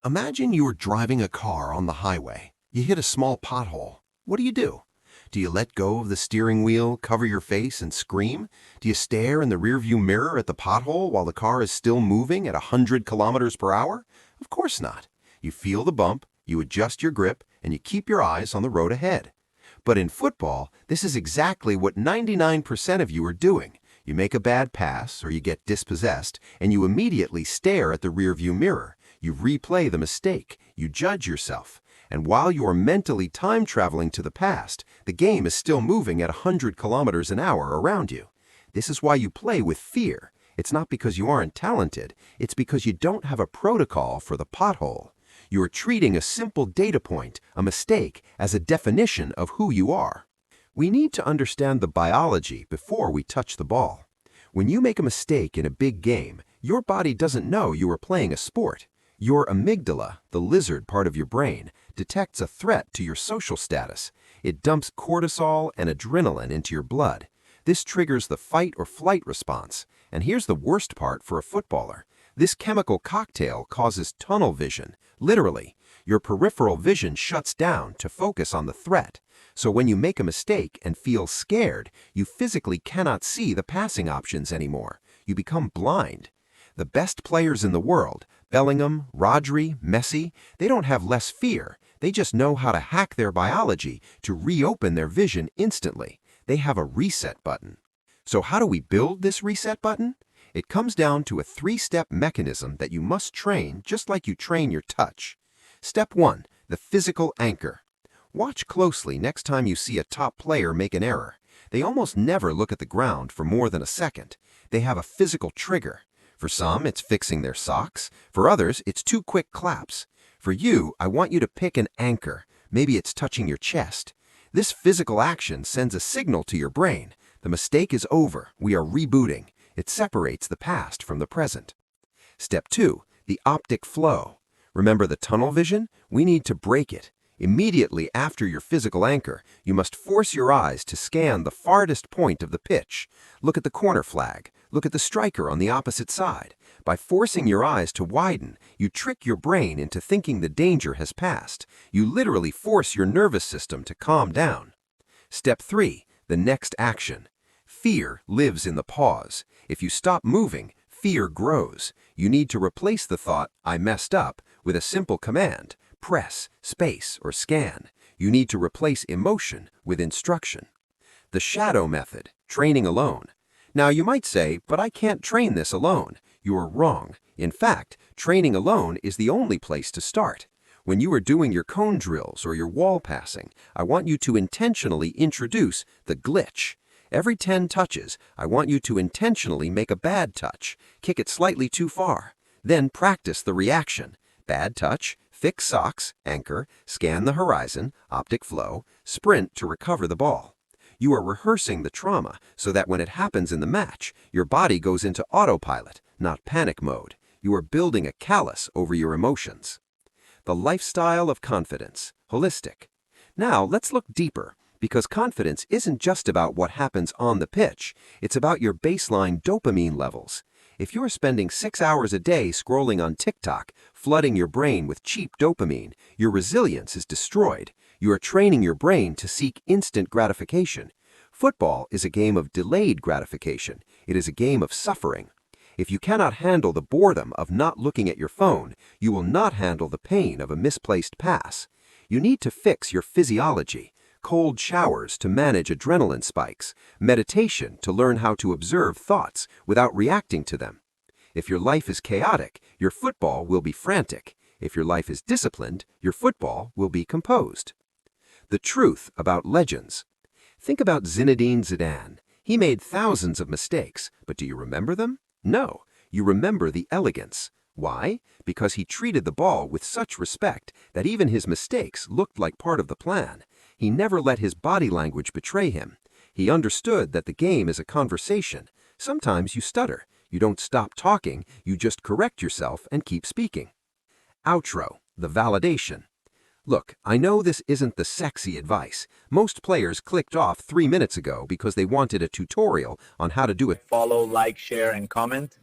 Imagine you are driving a car on the highway. You hit a small pothole. What do? Do you let go of the steering wheel, cover your face, and scream? Do you stare in the rearview mirror at the pothole while the car is still moving at 100 kilometers per hour? Of course not. You feel the bump, you adjust your grip, and you keep your eyes on the road ahead. But in football, this is exactly what 99% of you are doing. You make a bad pass or you get dispossessed, and you immediately stare at the rearview mirror. You replay the mistake, you judge yourself, and while you are mentally time-traveling to the past, the game is still moving at 100 kilometers an hour around you. This is why you play with fear. It's not because you aren't talented, it's because you don't have a protocol for the pothole. You are treating a simple data point, a mistake, as a definition of who you are. We need to understand the biology before we touch the ball. When you make a mistake in a big game, your body doesn't know you are playing a sport. Your amygdala, the lizard part of your brain, detects a threat to your social status. It dumps cortisol and adrenaline into your blood. This triggers the fight or flight response. And here's the worst part for a footballer. This chemical cocktail causes tunnel vision. Literally, your peripheral vision shuts down to focus on the threat. So when you make a mistake and feel scared, you physically cannot see the passing options anymore. You become blind. The best players in the world, Bellingham, Rodri, Messi, they don't have less fear. They just know how to hack their biology to reopen their vision instantly. They have a reset button. So how do we build this reset button? It comes down to a three-step mechanism that you must train just like you train your touch. Step 1, the physical anchor. Watch closely next time you see a top player make an error. They almost never look at the ground for more than a second. They have a physical trigger. For some, it's fixing their socks. For others, it's 2 quick claps. For you, I want you to pick an anchor. Maybe it's touching your chest. This physical action sends a signal to your brain. The mistake is over. We are rebooting. It separates the past from the present. Step 2, the optic flow. Remember the tunnel vision? We need to break it. Immediately after your physical anchor, you must force your eyes to scan the farthest point of the pitch. Look at the corner flag. Look at the striker on the opposite side. By forcing your eyes to widen, you trick your brain into thinking the danger has passed. You literally force your nervous system to calm down. Step 3, the next action. Fear lives in the pause. If you stop moving, fear grows. You need to replace the thought, "I messed up," with a simple command. Press, space, or scan. You need to replace emotion with instruction. The shadow method, training alone. Now you might say, but I can't train this alone. You are wrong. In fact, training alone is the only place to start. When you are doing your cone drills or your wall passing, I want you to intentionally introduce the glitch. Every 10 touches, I want you to intentionally make a bad touch, kick it slightly too far. Then practice the reaction. Bad touch, fix socks, anchor, scan the horizon, optic flow, sprint to recover the ball. You are rehearsing the trauma so that when it happens in the match, your body goes into autopilot, not panic mode. You are building a callus over your emotions. The lifestyle of confidence, holistic. Now let's look deeper, because confidence isn't just about what happens on the pitch. It's about your baseline dopamine levels. If you're spending 6 hours a day scrolling on TikTok, flooding your brain with cheap dopamine, your resilience is destroyed. You are training your brain to seek instant gratification. Football is a game of delayed gratification. It is a game of suffering. If you cannot handle the boredom of not looking at your phone, you will not handle the pain of a misplaced pass. You need to fix your physiology. Cold showers to manage adrenaline spikes, meditation to learn how to observe thoughts without reacting to them. If your life is chaotic, your football will be frantic. If your life is disciplined, your football will be composed. The truth about legends. Think about Zinedine Zidane. He made thousands of mistakes, but do you remember them? No, you remember the elegance. Why? Because he treated the ball with such respect that even his mistakes looked like part of the plan. He never let his body language betray him. He understood that the game is a conversation. Sometimes you stutter. You don't stop talking, you just correct yourself and keep speaking. Outro, the validation. Look, I know this isn't the sexy advice. Most players clicked off 3 minutes ago because they wanted a tutorial on how to do it. Follow, like, share, and comment.